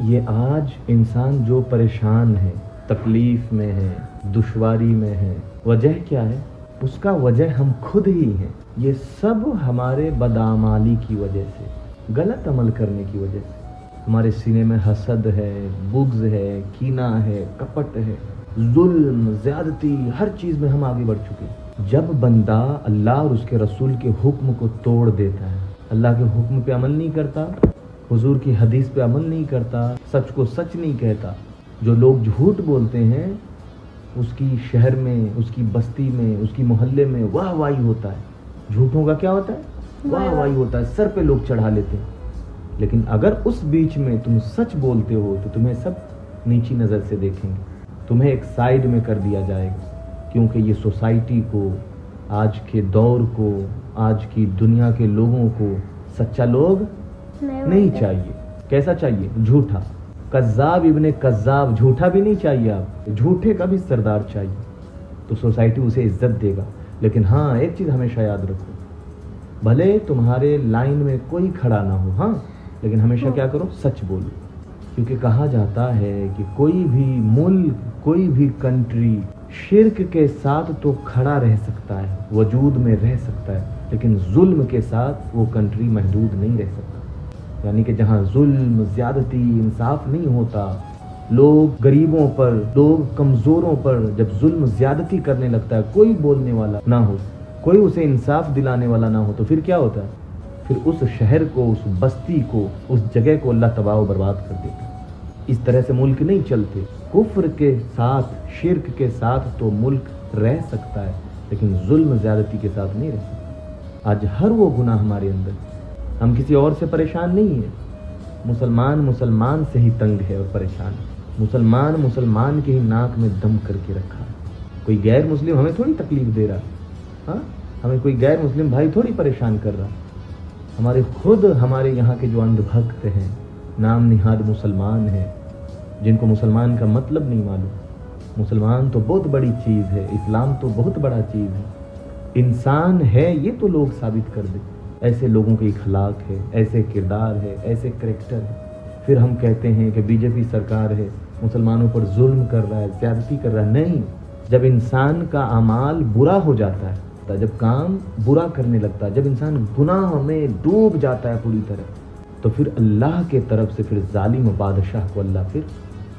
یہ آج انسان جو پریشان ہے، تکلیف میں ہے، دشواری میں ہے، وجہ کیا ہے؟ اس کا وجہ ہم خود ہی ہیں۔ یہ سب ہمارے بدعمالی کی وجہ سے، غلط عمل کرنے کی وجہ سے۔ ہمارے سینے میں حسد ہے، بغض ہے، کینہ ہے، کپٹ ہے، ظلم، زیادتی، ہر چیز میں ہم آگے بڑھ چکے ہیں۔ جب بندہ اللہ اور اس کے رسول کے حکم کو توڑ دیتا ہے، اللہ کے حکم پہ عمل نہیں کرتا، حضور کی حدیث پہ عمل نہیں کرتا، سچ کو سچ نہیں کہتا، جو لوگ جھوٹ بولتے ہیں اس کی شہر میں، اس کی بستی میں، اس کی محلے میں واہ واہی ہوتا ہے۔ جھوٹوں کا کیا ہوتا ہے؟ واہ واہی ہوتا ہے، سر پہ لوگ چڑھا لیتے ہیں۔ لیکن اگر اس بیچ میں تم سچ بولتے ہو تو تمہیں سب نیچی نظر سے دیکھیں گے، تمہیں ایک سائیڈ میں کر دیا جائے گا، کیونکہ یہ سوسائٹی کو، آج کے دور کو، آج کی دنیا کے لوگوں کو سچا لوگ نہیں چاہیے۔ کیسا چاہیے؟ جھوٹا، کذاب ابن کذاب، جھوٹا بھی نہیں چاہیے، آپ جھوٹے کا بھی سردار چاہیے، تو سوسائٹی اسے عزت دے گا۔ لیکن ہاں ایک چیز ہمیشہ یاد رکھو، بھلے تمہارے لائن میں کوئی کھڑا نہ ہو، ہاں، لیکن ہمیشہ کیا کرو؟ سچ بولو، کیونکہ کہا جاتا ہے کہ کوئی بھی ملک، کوئی بھی کنٹری شرک کے ساتھ تو کھڑا رہ سکتا ہے، وجود میں رہ سکتا ہے، لیکن ظلم کے ساتھ وہ کنٹری محدود نہیں رہ سکتا۔ یعنی کہ جہاں ظلم، زیادتی، انصاف نہیں ہوتا، لوگ غریبوں پر، لوگ کمزوروں پر جب ظلم زیادتی کرنے لگتا ہے، کوئی بولنے والا نہ ہو، کوئی اسے انصاف دلانے والا نہ ہو، تو پھر کیا ہوتا ہے؟ پھر اس شہر کو، اس بستی کو، اس جگہ کو اللہ تباہ و برباد کر دیتا ہے۔ اس طرح سے ملک نہیں چلتے۔ کفر کے ساتھ، شرک کے ساتھ تو ملک رہ سکتا ہے، لیکن ظلم زیادتی کے ساتھ نہیں رہ سکتا۔ آج ہر وہ گناہ ہمارے اندر، ہم کسی اور سے پریشان نہیں ہیں، مسلمان سے ہی تنگ ہے اور پریشان ہے۔ مسلمان کے ہی ناک میں دم کر کے رکھا ہے۔ کوئی غیر مسلم ہمیں تھوڑی تکلیف دے رہا، ہاں، ہمیں کوئی غیر مسلم بھائی تھوڑی پریشان کر رہا۔ ہمارے یہاں کے جو اندھ بھکت ہیں، نام نہاد مسلمان ہیں، جن کو مسلمان کا مطلب نہیں معلوم۔ مسلمان تو بہت بڑی چیز ہے، اسلام تو بہت بڑا چیز ہے، انسان ہے یہ تو لوگ ثابت کر دیں۔ ایسے لوگوں کے اخلاق ہے، ایسے کردار ہے، ایسے کریکٹر ہے، پھر ہم کہتے ہیں کہ بی جے پی سرکار ہے، مسلمانوں پر ظلم کر رہا ہے، زیادتی کر رہا ہے۔ نہیں، جب انسان کا اعمال برا ہو جاتا ہے، جب کام برا کرنے لگتا ہے، جب انسان گناہ میں ڈوب جاتا ہے پوری طرح، تو پھر اللہ کے طرف سے پھر ظالم بادشاہ کو اللہ پھر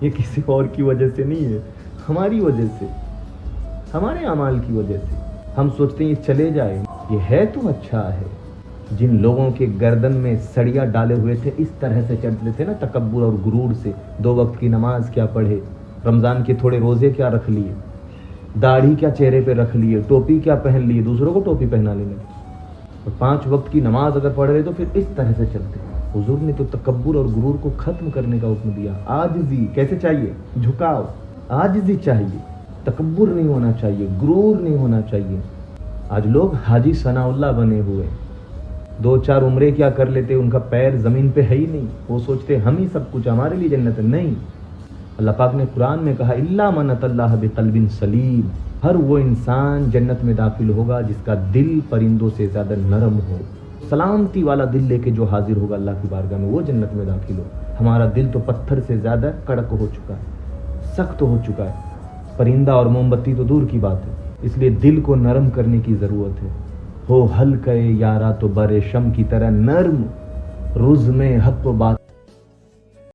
یہ کسی اور کی وجہ سے نہیں ہے، ہماری وجہ سے، ہمارے اعمال کی وجہ سے۔ ہم سوچتے ہیں یہ چلے جائے، یہ ہے تو اچھا ہے۔ جن لوگوں کے گردن میں سڑیاں ڈالے ہوئے تھے، اس طرح سے چلتے تھے نا، تکبر اور غرور سے، 2 وقت کی نماز کیا پڑھے، رمضان کے تھوڑے روزے کیا رکھ لیے، داڑھی کیا چہرے پہ رکھ لیے، ٹوپی کیا پہن لیے، دوسروں کو ٹوپی پہنا لینے، اور 5 وقت کی نماز اگر پڑھ رہے تو پھر اس طرح سے چلتے۔ حضور نے تو تکبر اور غرور کو ختم کرنے کا حکم دیا۔ عاجزی کیسے چاہیے؟ جھکاؤ، عاجزی چاہیے، تکبر نہیں ہونا چاہیے، غرور نہیں ہونا چاہیے۔ آج لوگ حاجی ثناء اللہ بنے ہوئے، 2-4 عمرے کیا کر لیتے، ان کا پیر زمین پہ ہے ہی نہیں، وہ سوچتے ہم ہی سب کچھ، ہمارے لیے جنت ہے۔ نہیں، اللہ پاک نے قرآن میں کہا الا من اتى اللہ بقلب سلیم، ہر وہ انسان جنت میں داخل ہوگا جس کا دل پرندوں سے زیادہ نرم ہو، سلامتی والا دل لے کے جو حاضر ہوگا اللہ کی بارگاہ میں، وہ جنت میں داخل ہو۔ ہمارا دل تو پتھر سے زیادہ کڑک ہو چکا ہے، سخت ہو چکا ہے، پرندہ اور موم بتی تو دور کی بات ہے۔ اس لیے دل کو نرم کرنے کی ضرورت ہے۔ ہو ہلکے یارا تو برے شم کی طرح نرم، روز میں حق و بات